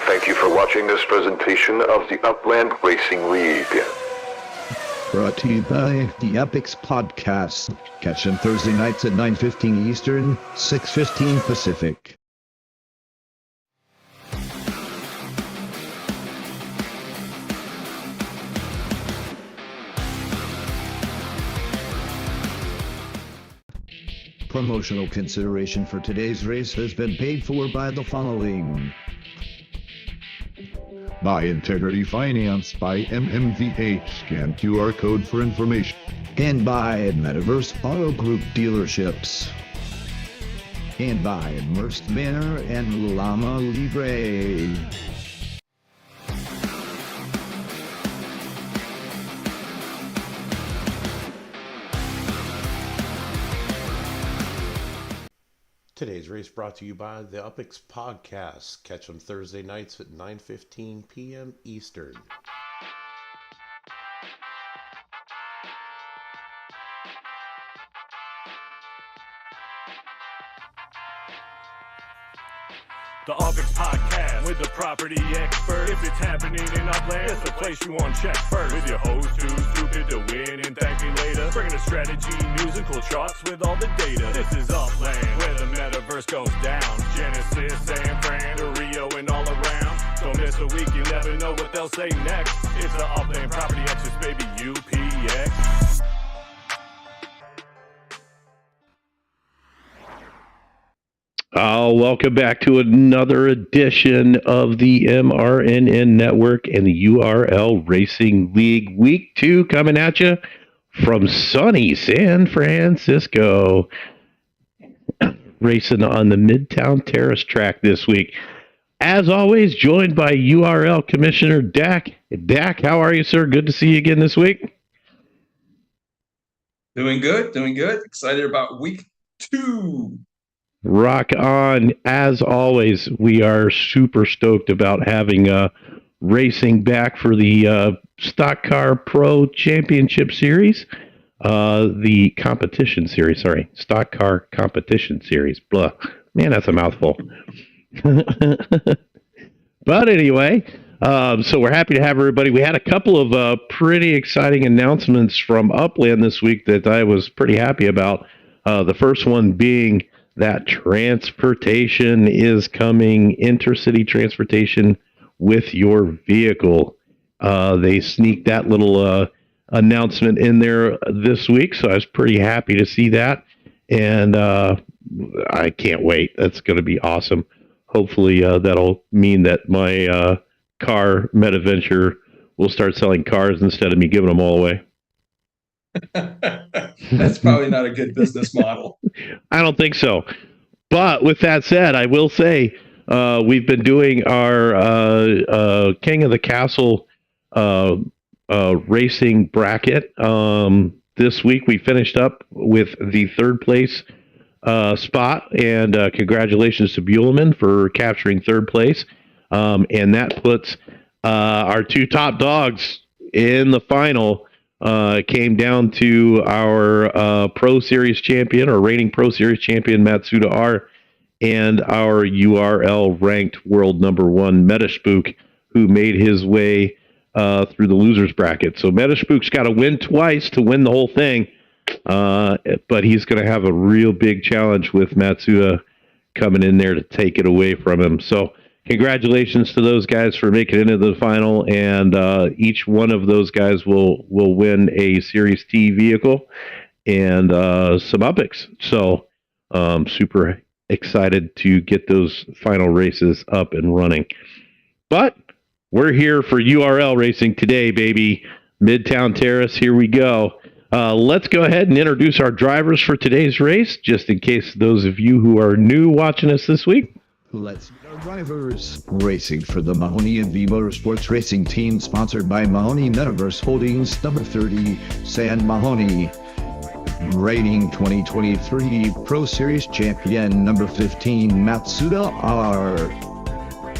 Thank you for watching this presentation of the Upland Racing League. Brought to you by the Epics Podcast. Catch them Thursday nights at 9:15 Eastern, 6:15 Pacific. Promotional consideration for today's race has been paid for by the following. By Integrity Finance, by MMVH, scan QR code for information. And by Metaverse Auto Group Dealerships. And by Immersed Banner and Llama Libre. Today's race brought to you by the Upix Podcast. Catch them Thursday nights at 9:15 p.m. Eastern. The Upix Podcast with the property expert. If it's happening in Upland, it's the place you want to check first. With your host who's stupid to win and thank me later. Bringing the strategy, news, and cool charts with all the data. This is Upland, where the metaverse goes down. Genesis, San Fran, to Rio, and all around. Don't miss a week, you never know what they'll say next. It's the Upland Property Experts, baby, UPX. Welcome back to another edition of the MRNN Network and the URL Racing League. Week 2 coming at you from sunny San Francisco. Racing on the Midtown Terrace track this week. As always, joined by URL Commissioner Dak. Dak, how are you, sir? Good to see you again this week. Doing good, doing good. Excited about week 2. Rock on. As always, we are super stoked about having racing back for the Stock Car Pro Championship Series. The competition series, sorry. Stock Car Competition Series. Blah. Man, that's a mouthful. But anyway, so we're happy to have everybody. We had a couple of pretty exciting announcements from Upland this week that I was pretty happy about. The first one being that transportation is coming, intercity transportation with your vehicle. They sneaked that little announcement in there this week, so I was pretty happy to see that. And I can't wait. That's going to be awesome. Hopefully that'll mean that my car Metaventure will start selling cars instead of me giving them all away. That's probably not a good business model. I don't think so. But with that said, I will say we've been doing our King of the Castle racing bracket. This week we finished up with the third place spot, and congratulations to Buellman for capturing third place. And that puts our two top dogs in the final. Came down to our Pro Series champion, or reigning Pro Series champion, Matsuda R, and our URL ranked world #1 Metaspook, who made his way through the losers bracket. So Metaspook's got to win twice to win the whole thing. But he's going to have a real big challenge with Matsuda coming in there to take it away from him. So congratulations to those guys for making it into the final, and each one of those guys will win a Series T vehicle and some UPICs. So super excited to get those final races up and running. But we're here for URL racing today, baby. Midtown Terrace, here we go. Let's go ahead and introduce our drivers for today's race, just in case those of you who are new watching us this week. Let's meet our drivers. Racing for the Mahoney and V Motorsports Racing Team, sponsored by Mahoney Metaverse Holdings, number 30, San Mahoney. Reigning 2023 Pro Series champion, number 15, Matsuda R.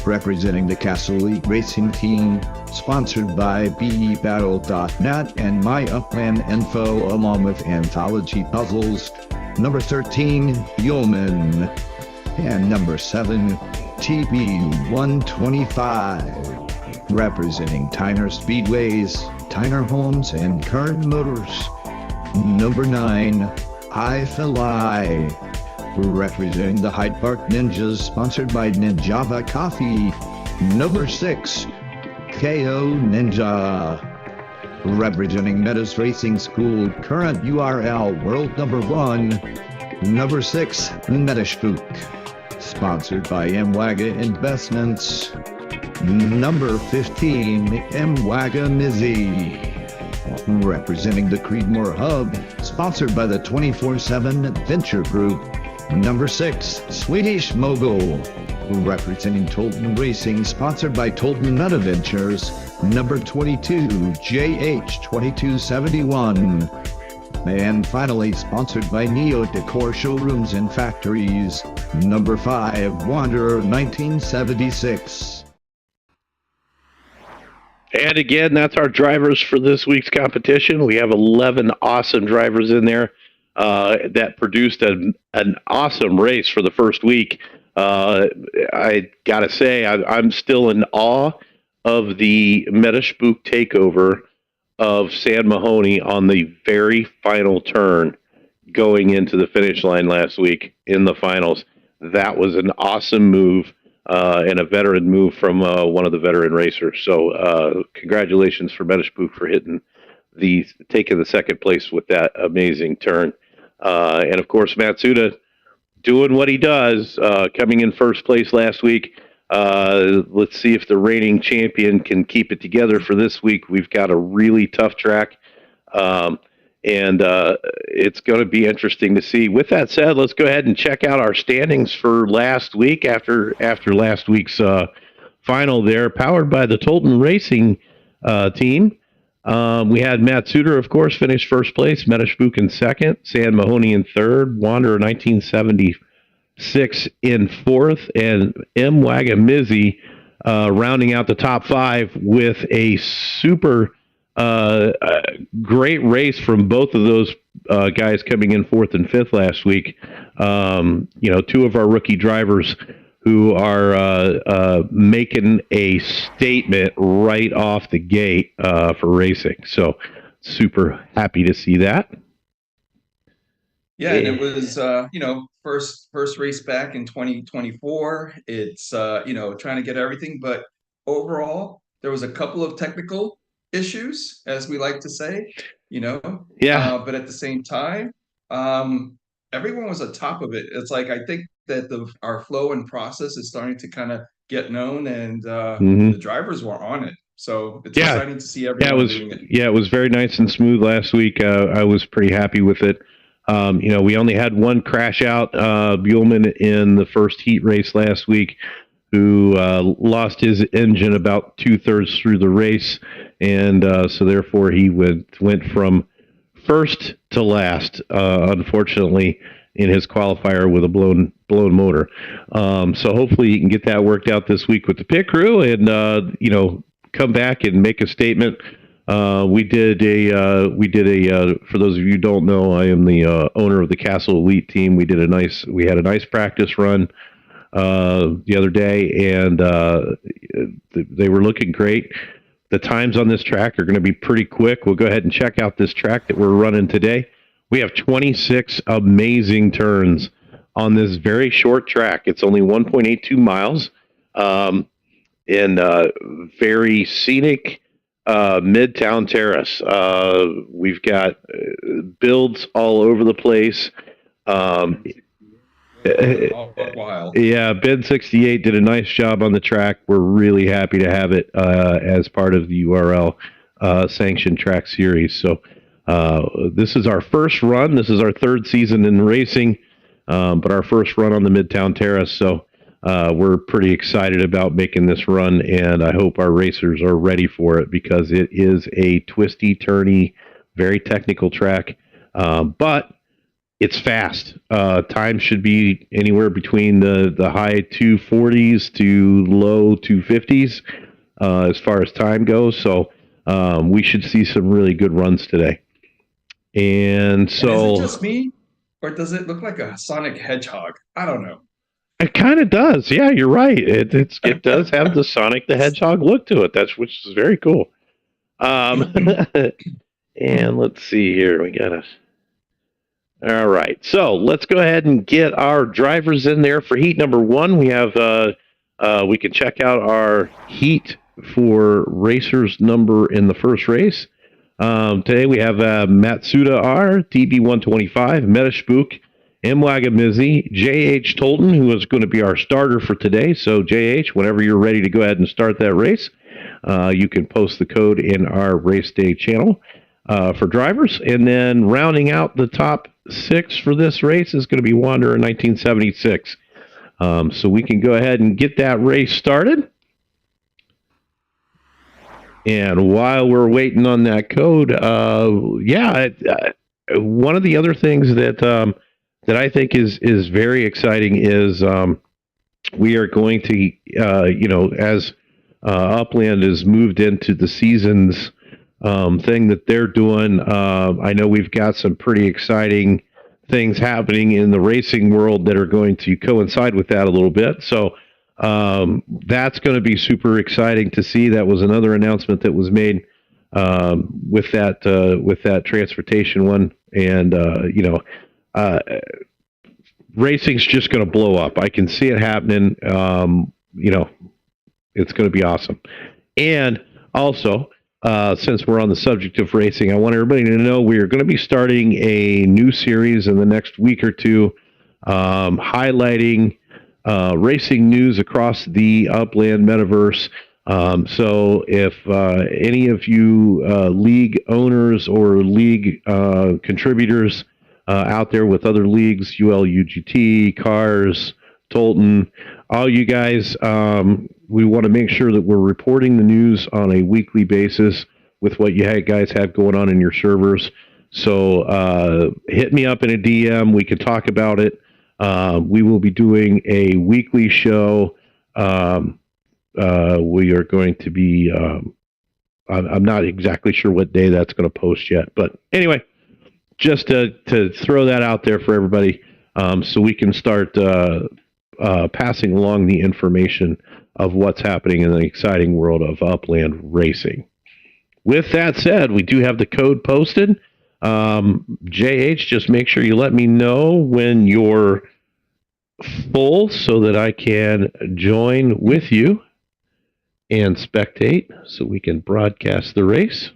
Representing the Castle League Racing Team, sponsored by BEBattle.net and My Upland Info, along with Anthology Puzzles, number 13, Yeoman, and number 7, TB125. Representing Tyner Speedways, Tyner Homes, and Kern Motors, number 9, I Fly. Representing the Hyde Park Ninjas, sponsored by Ninjava Coffee, number 6, KO Ninja. Representing Metas Racing School, current URL world #1, number 6, Metaspook. Sponsored by MWAGA Investments, number 15, MWAGA Mizzy. Representing the Creedmoor Hub, sponsored by the 24/7 Venture Group, number 6, Swedish Mogul. Representing Tolton Racing, sponsored by Tolton Metaventures, number 22, JH2271. And finally, sponsored by Neo Decor Showrooms and Factories, number 5, Wanderer 1976. And again, that's our drivers for this week's competition. We have 11 awesome drivers in there that produced an awesome race for the first week. I got to say, I'm still in awe of the Metaspook takeover of San Mahoney on the very final turn going into the finish line last week in the finals. That was an awesome move. And a veteran move from one of the veteran racers. So congratulations for Metaspook for taking the second place with that amazing turn. And of course, Matsuda doing what he does, coming in first place last week. Let's see if the reigning champion can keep it together for this week. We've got a really tough track. and it's going to be interesting to see. With that said, let's go ahead and check out our standings for last week after last week's final there, powered by the Tolton Racing team. We had Matt Suter, of course, finish first place, Metashbook in second, San Mahoney in third, Wanderer 1976 in fourth, and M. Wagamizzi rounding out the top five with a super great race from both of those guys coming in fourth and fifth last week. Two of our rookie drivers who are making a statement right off the gate for racing. So super happy to see that. Yeah, and it was first race back in 2024. It's trying to get everything, but overall there was a couple of technical issues, as we like to say. But at the same time, everyone was on top of it. It's like, I think that our flow and process is starting to kind of get known, and the drivers were on it. So it's exciting to see everyone doing it. Yeah, it was very nice and smooth last week. I was pretty happy with it. We only had one crash out, Buellman in the first heat race last week, who lost his engine about 2/3 through the race, and so therefore he went from first to last, unfortunately, in his qualifier with a blown motor. So hopefully he can get that worked out this week with the pit crew, and come back and make a statement. We did a for those of you who don't know, I am the owner of the Castle Elite team. We had a nice practice run the other day, and they were looking great. The times on this track are going to be pretty quick. We'll go ahead and check out this track that we're running today. We have 26 amazing turns on this very short track. It's only 1.82 miles, in very scenic Midtown Terrace. We've got builds all over the place. Yeah, Ben 68 did a nice job on the track. We're really happy to have it as part of the URL sanctioned track series. So this is our first run. This is our third season in racing, but our first run on the Midtown Terrace. So we're pretty excited about making this run, and I hope our racers are ready for it, because it is a twisty, turny, very technical track, but it's fast. Time should be anywhere between the high 240s to low 250s as far as time goes. So we should see some really good runs today. And so, and is it just me, or does it look like a Sonic Hedgehog? I don't know. It kind of does. Yeah, you're right. It does have the Sonic the Hedgehog look to it. Which is very cool. And let's see here. We got all right. So let's go ahead and get our drivers in there for heat number one. We have we can check out our heat for racers number in the first race. Today we have Matsuda R, TB125, Metashbook, M. Wagamizzi, JH Tolton, who is going to be our starter for today. So JH, whenever you're ready to go ahead and start that race, you can post the code in our race day channel for drivers. And then rounding out the top six for this race is going to be Wanderer 1976. So we can go ahead and get that race started. And while we're waiting on that code, one of the other things that I think is very exciting is we are going to, as Upland has moved into the seasons thing that they're doing, I know we've got some pretty exciting things happening in the racing world that are going to coincide with that a little bit. So that's going to be super exciting to see. That was another announcement that was made with that transportation one, and racing's just going to blow up. I can see it happening. It's going to be awesome. And also, since we're on the subject of racing, I want everybody to know we are going to be starting a new series in the next week or two, highlighting racing news across the Upland Metaverse. So if any of you league owners or league contributors out there with other leagues, ULUGT, Cars, Tolton, all you guys, we want to make sure that we're reporting the news on a weekly basis with what you guys have going on in your servers. So hit me up in a DM. We can talk about it. We will be doing a weekly show. We are going to be, I'm not exactly sure what day that's going to post yet. But anyway, just to throw that out there for everybody so we can start passing along the information of what's happening in the exciting world of Upland racing. With that said, we do have the code posted. JH, just make sure you let me know when you're full so that I can join with you and spectate so we can broadcast the race.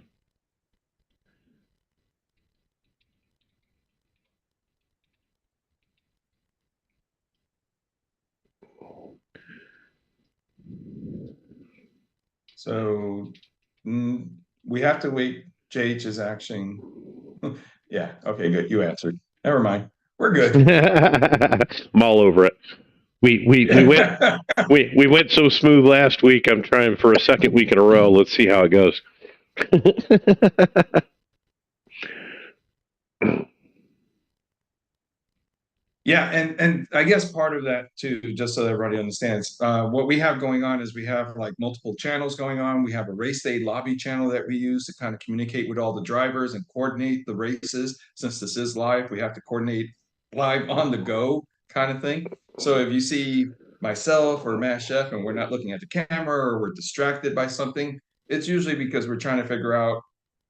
So we have to wait. JH is actually, yeah. Okay, good. You answered. Never mind. We're good. I'm all over it. We went so smooth last week. I'm trying for a second week in a row. Let's see how it goes. Yeah, and I guess part of that too, just so everybody understands, what we have going on is we have like multiple channels going on. We have a race day lobby channel that we use to kind of communicate with all the drivers and coordinate the races. Since this is live, we have to coordinate live on the go kind of thing. So if you see myself or Matt Chef and we're not looking at the camera or we're distracted by something, it's usually because we're trying to figure out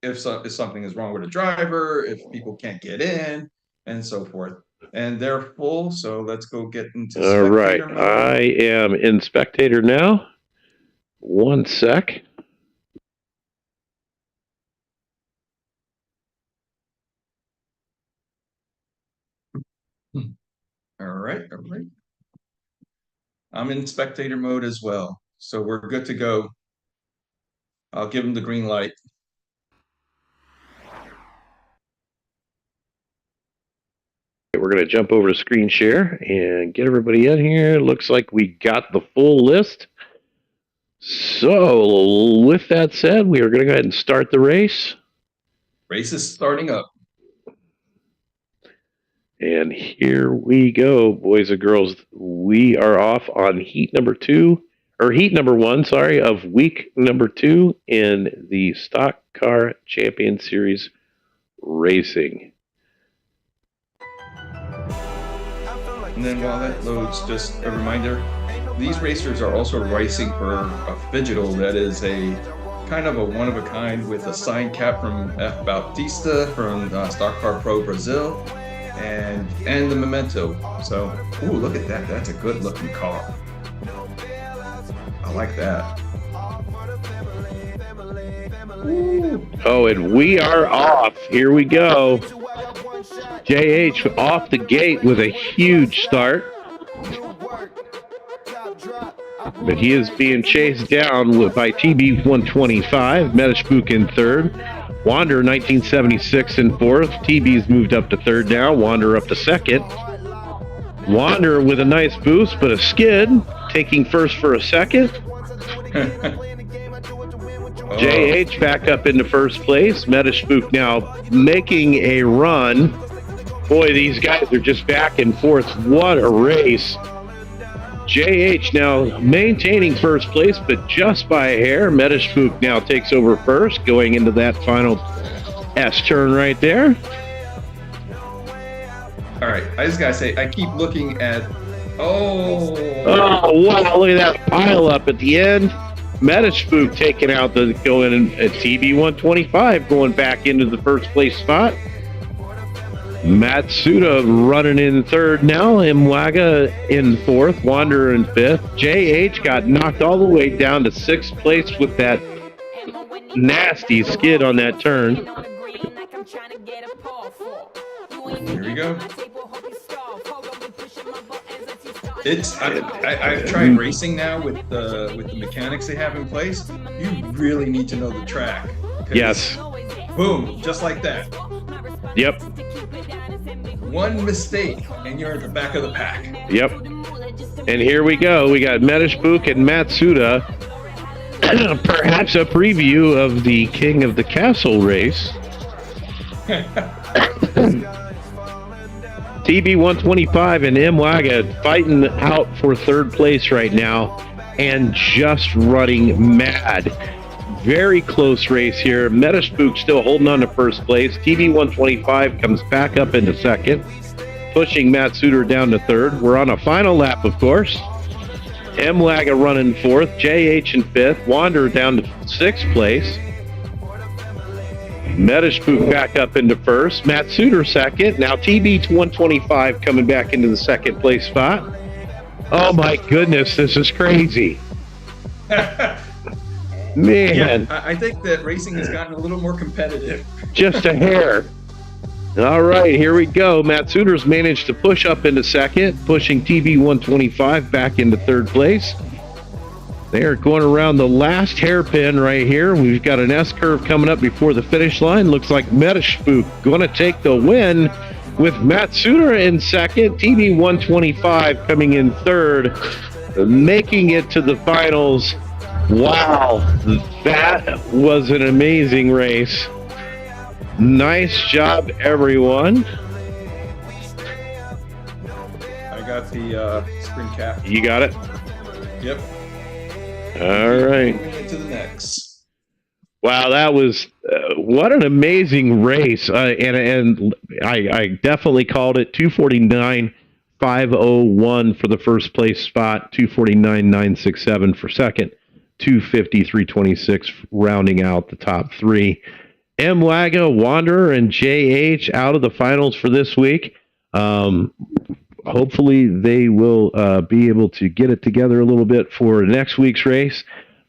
if something is wrong with a driver, if people can't get in, and so forth. And they're full, so let's go get into all right, mode. I am in spectator now. One sec. All right. I'm in spectator mode as well, so we're good to go. I'll give them the green light. We're going to jump over to screen share and get everybody in here. Looks like we got the full list. So, with that said, we are going to go ahead and start the race. Race is starting up. And here we go, boys and girls. We are off on heat number one, of week number 2 in the Stock Car Champion Series racing. And then while that loads, just a reminder, these racers are also racing for a Digital that is a kind of a one-of-a-kind with a signed cap from F. Bautista from Stock Car Pro Brazil and the Memento. So, ooh, look at that. That's a good-looking car. I like that. Ooh. Oh, and we are off. Here we go. JH off the gate with a huge start. But he is being chased down by TB 125, Metashpook in third. Wander 1976 in fourth. TB's moved up to third now. Wander up to second. Wander with a nice boost, but a skid, taking first for a second. JH back up into first place. Metashpook now making a run. Boy, these guys are just back and forth. What a race. JH now maintaining first place, but just by a hair. Metashpook now takes over first, going into that final S turn right there. All right, I just gotta say, I keep looking at. Oh, wow! Look at that pile up at the end. Metashpook taking out going at TB 125, going back into the first place spot. Matsuda running in third now. Mwaga in fourth. Wanderer in fifth. JH got knocked all the way down to sixth place with that nasty skid on that turn. Here we go. I've tried racing now with the mechanics they have in place. You really need to know the track. Yes. Boom, just like that. Yep. One mistake and you're at the back of the pack. Yep. And here we go. We got Metashbook and Matsuda. Perhaps a preview of the King of the Castle race. TB125 and Mwaga fighting out for third place right now and just running mad. Very close race here. Metaspook still holding on to first place. TB125 comes back up into second, pushing Matsuda down to third. We're on a final lap, of course. Mwaga running fourth, JH in fifth, Wander down to sixth place. Metaspook back up into first, Matsuda second. Now TB125 coming back into the second place spot. Oh my goodness, this is crazy. Man. Yeah, I think that racing has gotten a little more competitive. Just a hair. All right, here we go. Matsuda's managed to push up into second, pushing TB125 back into third place. They are going around the last hairpin right here. We've got an S-curve coming up before the finish line. Looks like Metaspook going to take the win with Matsuda in second, TB125 coming in third, making it to the finals. Wow, that was an amazing race. Nice job, everyone. I got the spring cap. You got it? Yep. All right. To the next. Wow, that was what an amazing race. And I definitely called it 249.501 for the first place spot, 249.967 for second, 250.326 rounding out the top three. Mwaga, Wanderer, and JH out of the finals for this week. Hopefully they will be able to get it together a little bit for next week's race.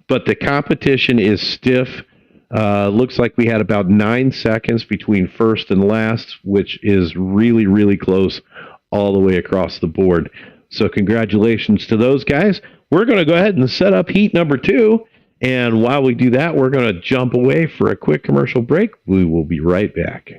But the competition is stiff. Looks like we had about 9 seconds between first and last, which is really, really close all the way across the board. So congratulations to those guys. We're going to go ahead and set up heat number 2. And while we do that, we're going to jump away for a quick commercial break. We will be right back.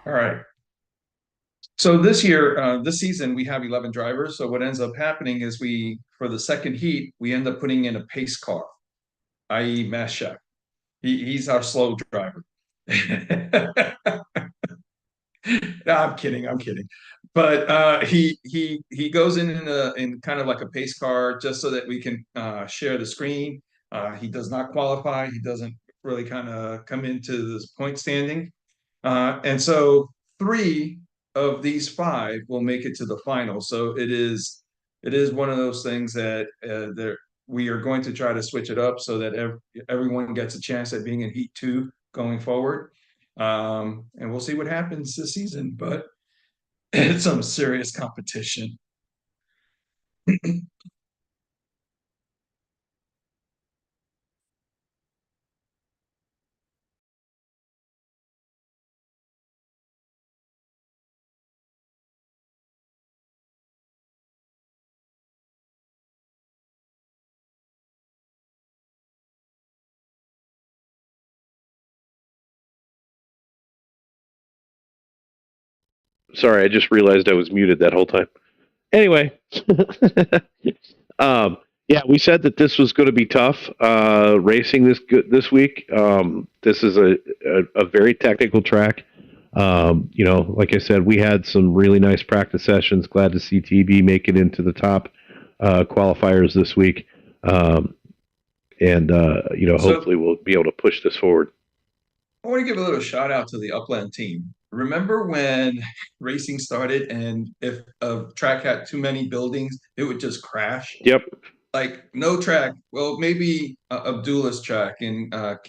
All right. So this year, this season, we have 11 drivers. So what ends up happening is for the second heat, we end up putting in a pace car, i.e. Mashak. He's our slow driver. No, I'm kidding. But he goes in kind of like a pace car just so that we can share the screen. He does not qualify. He doesn't really kind of come into this point standing. And so 3 of these 5 will make it to the final. So it is one of those things that we are going to try to switch it up so that everyone gets a chance at being in Heat 2 going forward. And we'll see what happens this season, but it's some serious competition. Sorry, I just realized I was muted that whole time. Anyway, yeah, we said that this was going to be tough racing this week. This is a very technical track. Like I said, we had some really nice practice sessions. Glad to see TB make it into the top qualifiers this week. Hopefully we'll be able to push this forward. I want to give a little shout out to the Upland team. Remember when racing started and if a track had too many buildings, it would just crash? Yep. Like no track. Well, maybe Abdullah's track in the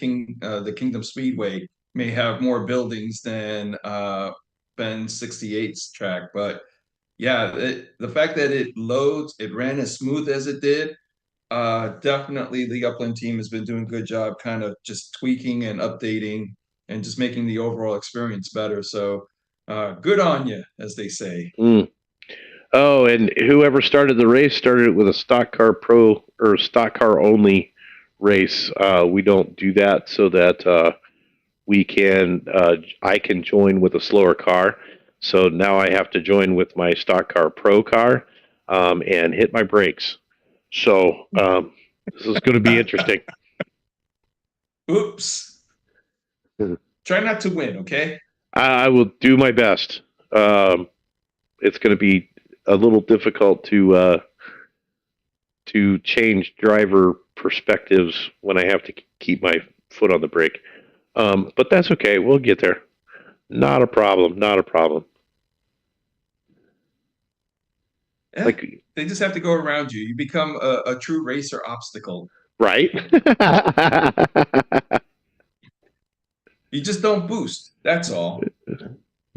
Kingdom Speedway may have more buildings than Ben 68's track. But yeah, the fact that it loads, it ran as smooth as it did, definitely the Upland team has been doing a good job kind of just tweaking and updating and just making the overall experience better. So good on you, as they say. Oh, and whoever started the race started it with a stock car pro or stock car only race. We don't do that so that I can join with a slower car. So now I have to join with my stock car pro car and hit my brakes. So this is going to be interesting. Oops. Try not to win, okay? I will do my best. It's going to be a little difficult to change driver perspectives when I have to keep my foot on the brake. But that's okay. We'll get there. Not a problem. Not a problem. Yeah, they just have to go around you. You become a true racer obstacle. Right. You just don't boost. That's all.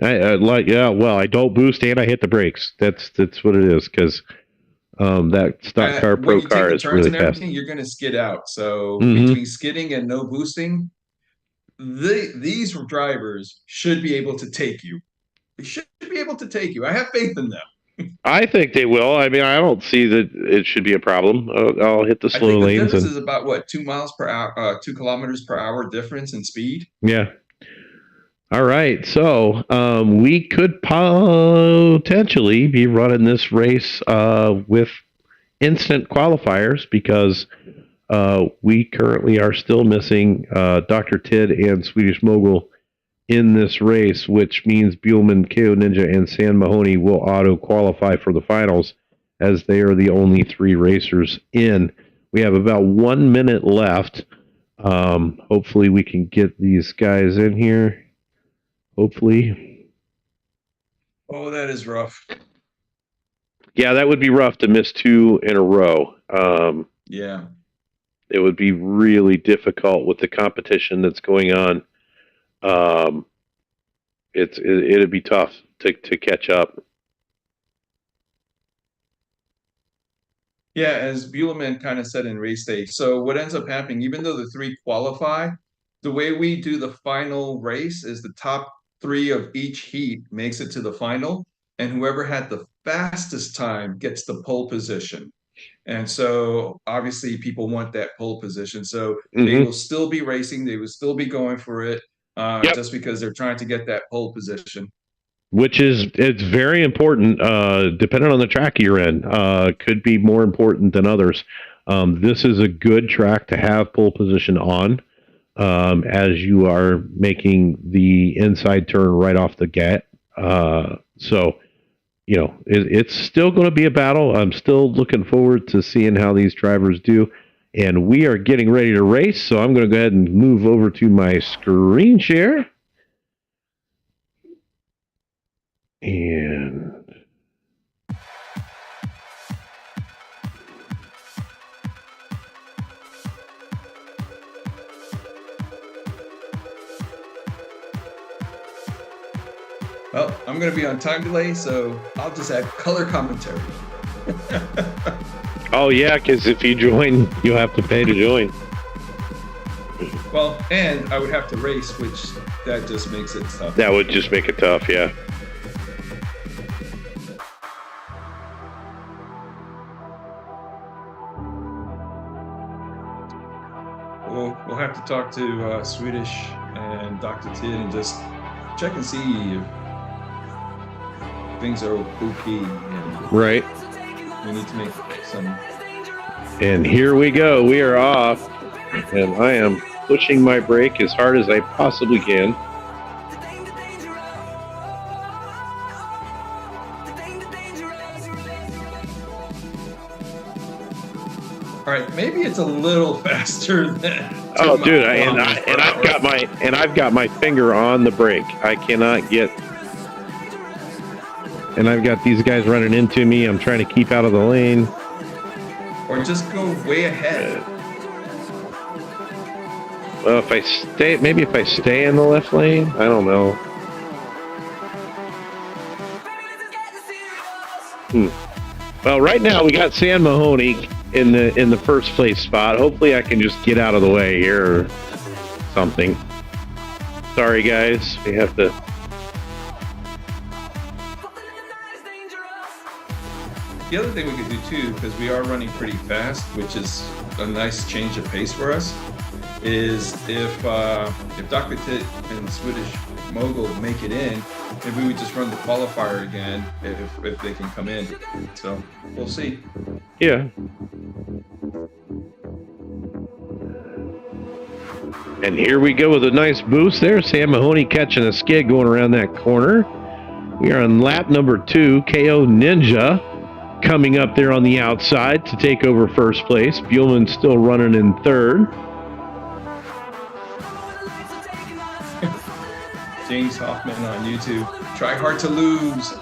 I don't boost and I hit the brakes. That's what it is because that stock car pro car is really fast. You're going to skid out. So between skidding and no boosting, these drivers should be able to take you. They should be able to take you. I have faith in them. I think they will. I mean, I don't see that it should be a problem. I'll hit the slow lanes. The difference is about what, 2 miles per hour, 2 kilometers per hour difference in speed. Yeah. All right. So we could potentially be running this race with instant qualifiers because we currently are still missing Dr. Tid and Swedish Mogul in this race, which means Buellman, KO Ninja, and San Mahoney will auto-qualify for the finals as they are the only 3 racers in. We have about 1 minute left. Hopefully we can get these guys in here. Hopefully. Oh, that is rough. Yeah, that would be rough to miss 2 in a row. Yeah. It would be really difficult with the competition that's going on. It'd be tough to catch up. Yeah, as Buellman kind of said in race day. So what ends up happening, even though the 3 qualify, the way we do the final race is the top 3 of each heat makes it to the final, and whoever had the fastest time gets the pole position. And so obviously people want that pole position. So they will still be racing. They will still be going for it just because they're trying to get that pole position. Which it's very important, depending on the track you're in. Could be more important than others. This is a good track to have pole position on as you are making the inside turn right off the gate. So, it's still going to be a battle. I'm still looking forward to seeing how these drivers do. And we are getting ready to race, so I'm going to go ahead and move over to my screen share. And Well, I'm going to be on time delay, so I'll just add color commentary. oh yeah, because if you join, you'll have to pay to join. Well, and I would have to race, which that just makes it tough. That would just make it tough, yeah. We'll have to talk to Swedish and Dr. Tid and just check and see if things are okay. And Right. we need to make some. And here we go. We are off. And I am pushing my brake as hard as I possibly can. All right, maybe it's a little faster than. Oh, dude! I've got my finger on the brake. I cannot get. And I've got these guys running into me. I'm trying to keep out of the lane. Or just go way ahead. Well, if I stay in the left lane, I don't know. Well, right now we got San Mahoney in the first place spot. Hopefully, I can just get out of the way here or something. Sorry, guys. We have to. The other thing we could do too, because we are running pretty fast, which is a nice change of pace for us, is if Dr. Tit and Swedish Mogul make it in, maybe we just run the qualifier again if they can come in. So we'll see. Yeah. And here we go with a nice boost there. Sam Mahoney catching a skid going around that corner. We are on lap number 2. KO Ninja coming up there on the outside to take over first place. Buellman still running in third. James Hoffman on YouTube. Try hard to lose.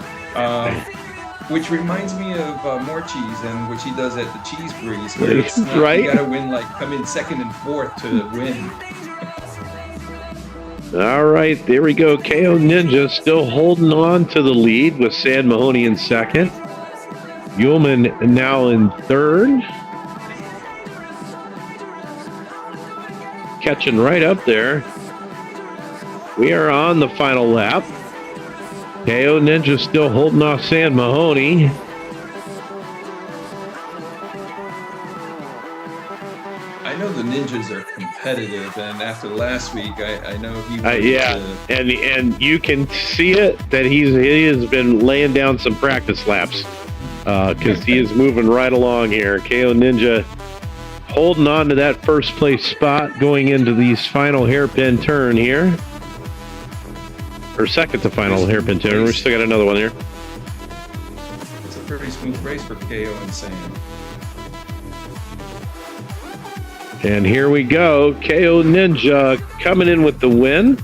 Which reminds me of More Cheese, and which he does at the Cheese Breeze, where it's not, right? You gotta win, like come in second and fourth to win. All right, there we go. KO Ninja still holding on to the lead with San Mahoney in second. Buellman now in third. Catching right up there. We are on the final lap. KO Ninja still holding off San Mahoney. I know the Ninjas are competitive, and after last week, I know he was, yeah, and you can see it that he has been laying down some practice laps because he is moving right along here. KO Ninja holding on to that first place spot going into these final hairpin turn here. Or second to final hairpin turn. We still got another one here. It's a pretty smooth race for KO and Sam. And here we go. KO Ninja coming in with the win.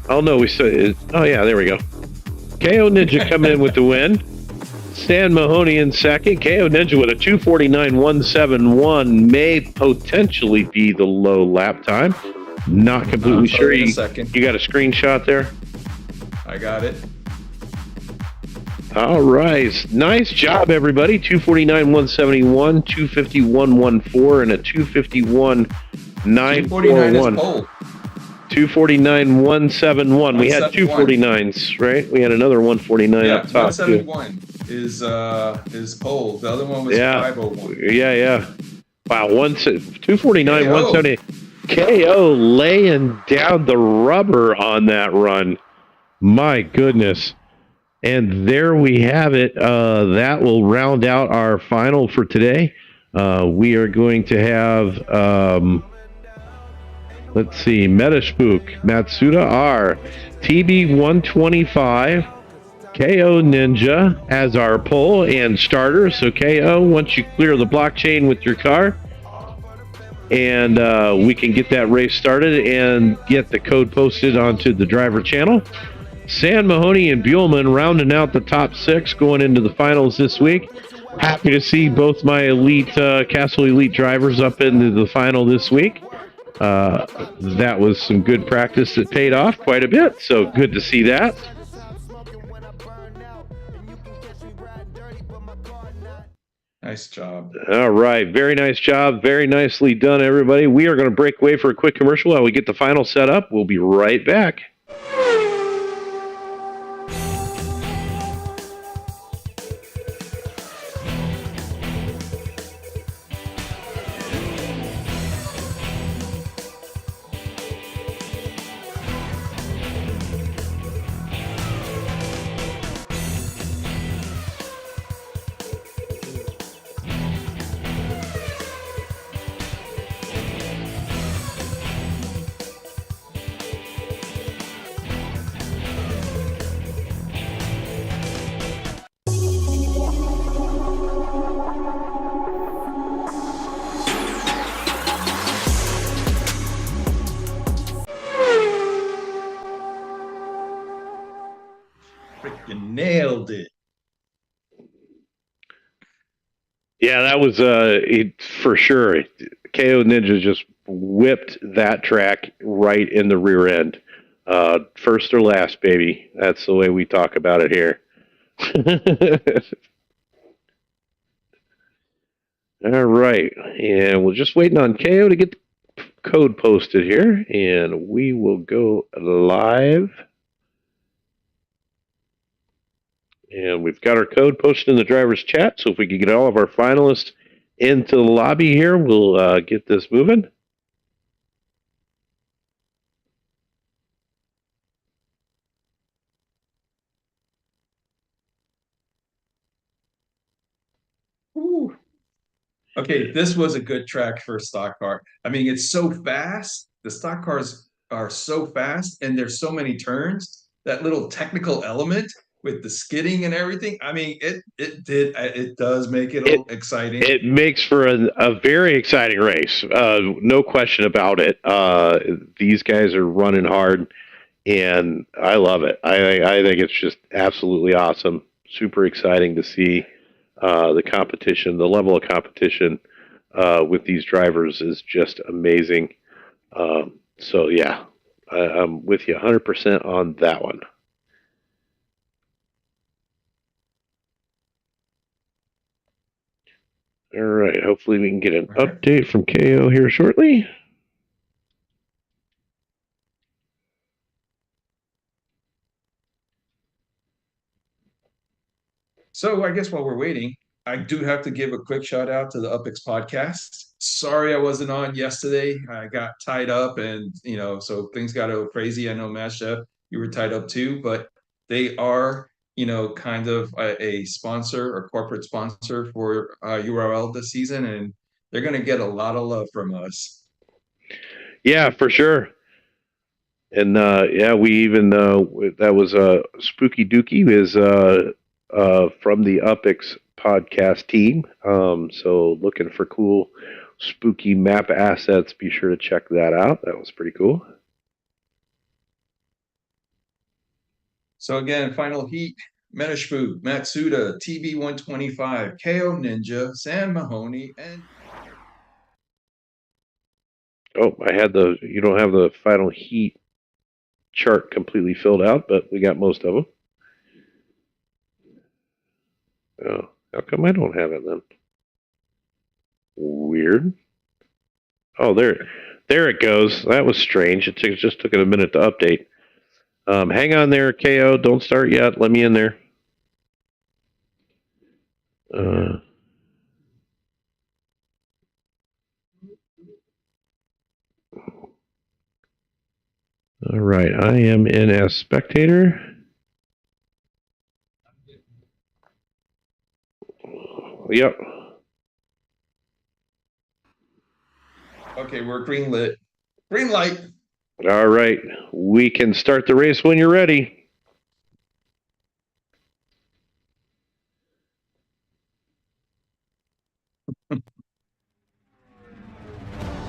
Oh, no. Oh, yeah. There we go. KO Ninja coming in with the win. San Mahoney in second. KO Ninja with a 2:49.171 may potentially be the low lap time. Not completely sure. You got a screenshot there? I got it. All right. Nice job, everybody. 2:49.171, 2:51.14, and a 2:51.941. 2:49.171. We had 2:49s, right? We had another 1:49 up top. 171 is pole. The other one was 5:01. Yeah. Wow. 2:49.170. KO laying down the rubber on that run. My goodness. And there we have it. That will round out our final for today. We are going to have, let's see, Metaspook, Matsuda R, TB125, KO Ninja as our pole and starter. So KO, once you clear the blockchain with your car, and we can get that race started and get the code posted onto the driver channel. San Mahoney and Buellman rounding out the top 6 going into the finals this week. Happy to see both my elite Castle Elite drivers up into the final this week. That was some good practice that paid off quite a bit, so good to see that. Nice job. All right, very nice job. Very nicely done, everybody. We are going to break away for a quick commercial while we get the final set up. We'll be right back. Freaking nailed it. Yeah, that was for sure. KO Ninja just whipped that track right in the rear end. First or last, baby. That's the way we talk about it here. All right, and we're just waiting on KO to get the code posted here, and we will go live. And we've got our code posted in the driver's chat, so if we can get all of our finalists into the lobby here, we'll get this moving. Ooh. Okay, this was a good track for a stock car. I mean, it's so fast. The stock cars are so fast, and there's so many turns. That little technical element with the skidding and everything. I mean, it does make it exciting. It makes for a very exciting race. No question about it. These guys are running hard, and I love it. I think it's just absolutely awesome. Super exciting to see the competition. The level of competition with these drivers is just amazing. So, yeah, I'm with you 100% on that one. All right, hopefully we can get an update from KO here shortly. So I guess while we're waiting, I do have to give a quick shout out to the UpX podcast. Sorry I wasn't on yesterday. I got tied up and, so things got a little crazy. I know, Matt Chef, you were tied up too, but they are, kind of a sponsor or corporate sponsor for URL this season, and they're going to get a lot of love from us. Yeah, for sure. And we even that was Spooky Dookie is from the UpX podcast team. So looking for cool spooky map assets, be sure to check that out. That was pretty cool. So again, final heat: Menishfu, Matsuda, TB125, KO Ninja, San Mahoney, and you don't have the final heat chart completely filled out, but we got most of them. Oh, how come I don't have it then? Weird. Oh, there it goes. That was strange. It just took it a minute to update. Hang on there, KO. Don't start yet. Let me in there. All right, I am in as spectator. Yep. Okay, we're green lit. Green light. All right, we can start the race when you're ready.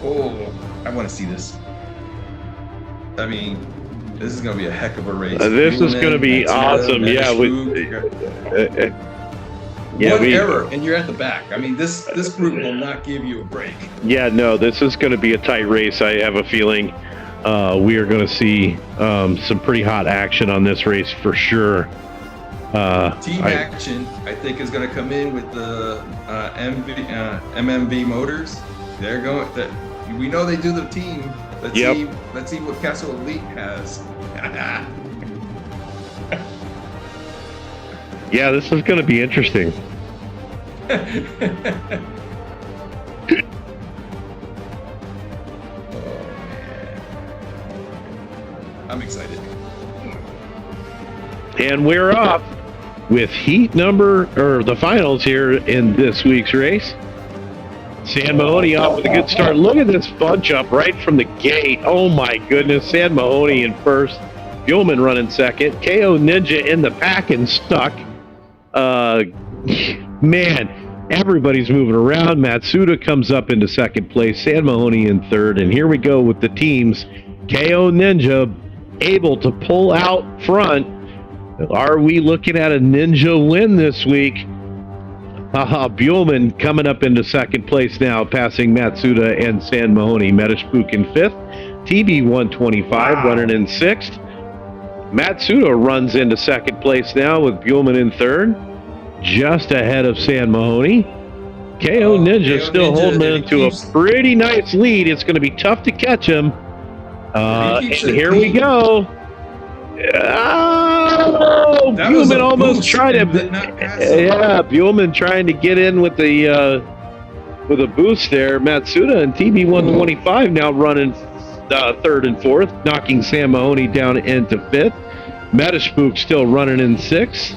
Oh, I want to see this. I mean, This is going to be a heck of a race. This is going to be Matsuda, awesome. Yeah. One error and you're at the back. I mean, this group will not give you a break. Yeah, no, this is going to be a tight race. I have a feeling we are going to see some pretty hot action on this race for sure. Team Action, I think, is going to come in with the MMV motors. They're going. We know they do the team. Let's see what Castle Elite has. Yeah, this is going to be interesting. I'm excited. And we're off with the finals here in this week's race. San Mahoney off with a good start. Look at this bunch up right from the gate. Oh my goodness. San Mahoney in first. Buellman running second. KO Ninja in the pack and stuck. Man, everybody's moving around. Matsuda comes up into second place. San Mahoney in third. And here we go with the teams. KO Ninja able to pull out front. Are we looking at a Ninja win this week? Buellman coming up into second place now, passing Matsuda and San Mahoney. Metashpook in fifth. TB125 running in sixth. Matsuda runs into second place now with Buellman in third, just ahead of San Mahoney. KO Ninja still holding into a pretty nice lead. It's going to be tough to catch him. And here we go. Oh, Buellman almost tried to. Yeah, Buellman trying to get in with a boost there. Matsuda and TB125 now running third and fourth, knocking San Mahoney down into fifth. Metashpook still running in sixth.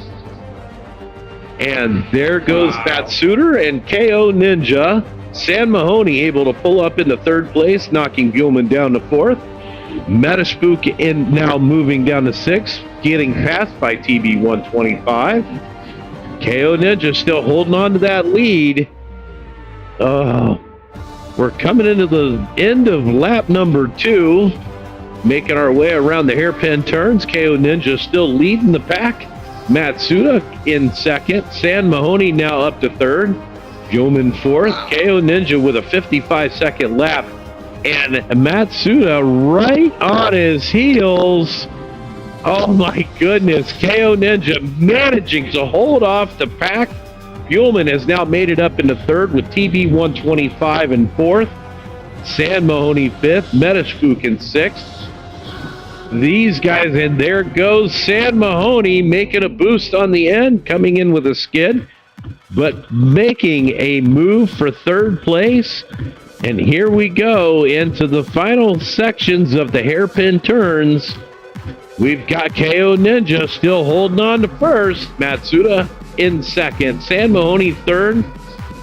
And there goes Matsuda and KO Ninja. San Mahoney able to pull up into third place, knocking Buellman down to fourth. Metashpook in now moving down to sixth, getting passed by TB125. KO Ninja still holding on to that lead. We're coming into the end of lap number 2, making our way around the hairpin turns. KO Ninja still leading the pack. Matsuda in second. San Mahoney now up to third. Buellman fourth. KO Ninja with a 55-second lap. And Matsuda right on his heels. Oh my goodness. KO Ninja managing to hold off the pack. Buellman has now made it up into third with TB125 in fourth. San Mahoney fifth. Metashpook in sixth. These guys, and there goes San Mahoney making a boost on the end, coming in with a skid, but making a move for third place. And here we go into the final sections of the hairpin turns. We've got KO Ninja still holding on to first. Matsuda in second. San Mahoney third.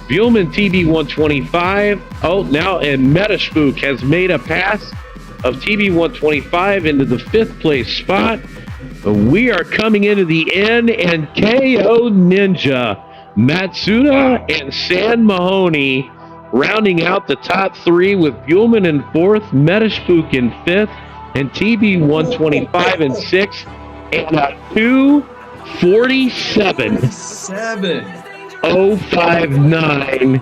Buellman TB125. Oh, now, and Metashpook has made a pass of TB125 into the fifth place spot. We are coming into the end, and KO Ninja, Matsuda, and San Mahoney rounding out the top three with Buellman in fourth, Metashpook in fifth, and TB125 in sixth, and a 2:47.059,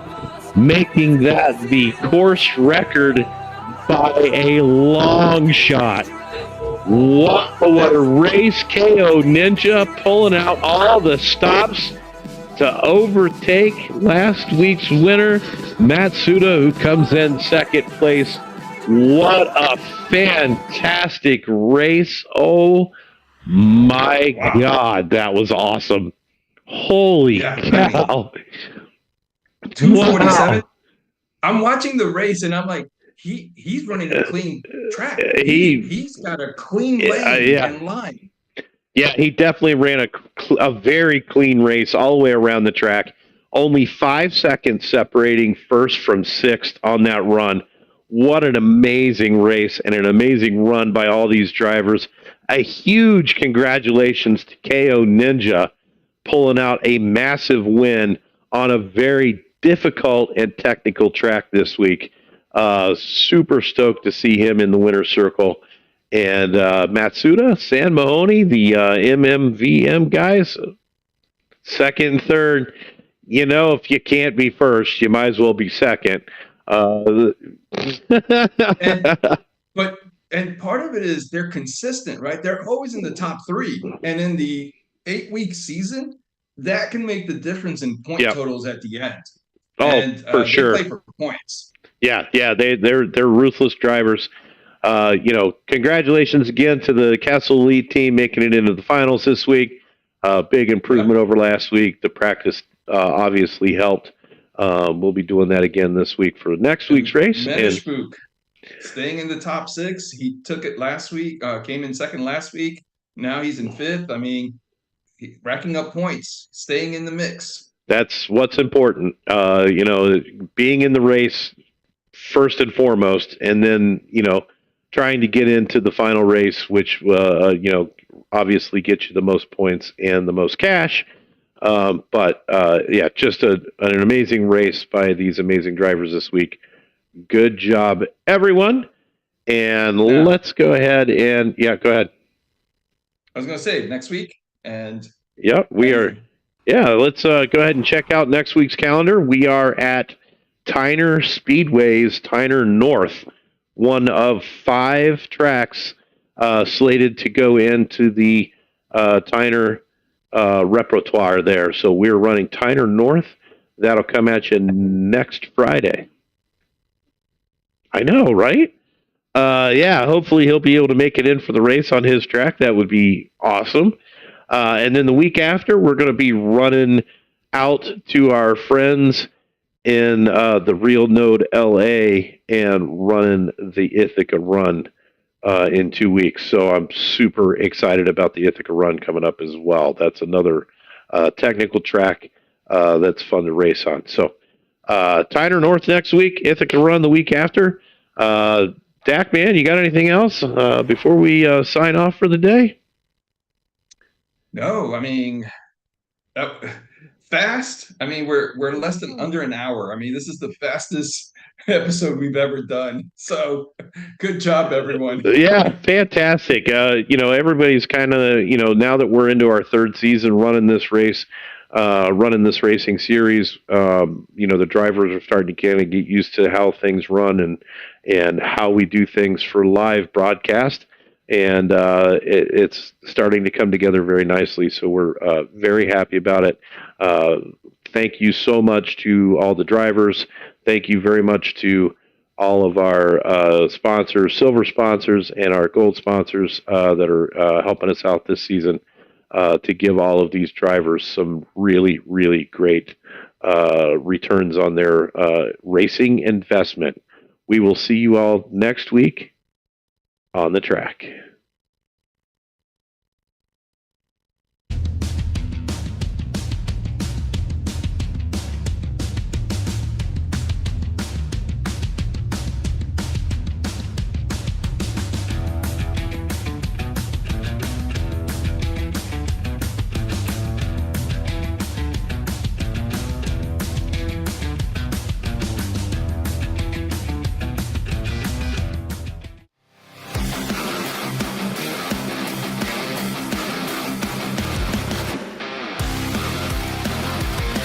making that the course record by a long shot. What a race. KO Ninja pulling out all the stops to overtake last week's winner, Matsuda, who comes in second place. What a fantastic race. Oh my God, that was awesome. Holy cow. 247. Wow. I'm watching the race and I'm like, he's running a clean track. He's got a clean lane and line. Yeah, he definitely ran a very clean race all the way around the track. Only 5 seconds separating first from sixth on that run. What an amazing race and an amazing run by all these drivers. A huge congratulations to KO Ninja pulling out a massive win on a very difficult and technical track this week. Super stoked to see him in the winner's circle. And Matsuda, San Mahoney, the MMVM guys, second and third. You know, if you can't be first, you might as well be second. And but and part of it is they're consistent, right? They're always in the top three. And in the 8-week season, that can make the difference in point Yep. totals at the end. Oh, And for sure. they play for points. Yeah, they're ruthless drivers. Congratulations again to the Castle Elite team making it into the finals this week. Big improvement over last week. The practice obviously helped. We'll be doing that again this week for next week's race. Menishbuk, staying in the top 6. He took it last week, came in second last week. Now he's in 5th. I mean, racking up points, staying in the mix. That's what's important. Being in the race first and foremost, and then, trying to get into the final race, which, obviously gets you the most points and the most cash. Just an amazing race by these amazing drivers this week. Good job, everyone. And let's go ahead and, go ahead. I was going to say next week. And yep, we are. Yeah, let's go ahead and check out next week's calendar. We are at Tyner Speedway's Tyner North, one of 5 tracks slated to go into the Tyner repertoire there. So we're running Tyner North. That'll come at you next Friday. I know, right? Hopefully he'll be able to make it in for the race on his track. That would be awesome. And then the week after, we're going to be running out to our friends in the Real Node LA and running the Ithaca Run in 2 weeks. So I'm super excited about the Ithaca Run coming up as well. That's another technical track that's fun to race on. So Tyner North next week, Ithaca Run the week after. Dak, man, you got anything else before we sign off for the day? No, I mean, fast. I mean, we're less than under an hour. I mean, this is the fastest episode we've ever done. So, good job, everyone. Yeah, fantastic. Everybody's kind of, now that we're into our 3rd season running this race, running this racing series, the drivers are starting to kind of get used to how things run and how we do things for live broadcast. And it's starting to come together very nicely. So we're very happy about it. Thank you so much to all the drivers. Thank you very much to all of our sponsors, silver sponsors, and our gold sponsors that are helping us out this season to give all of these drivers some really, really great returns on their racing investment. We will see you all next week on the track.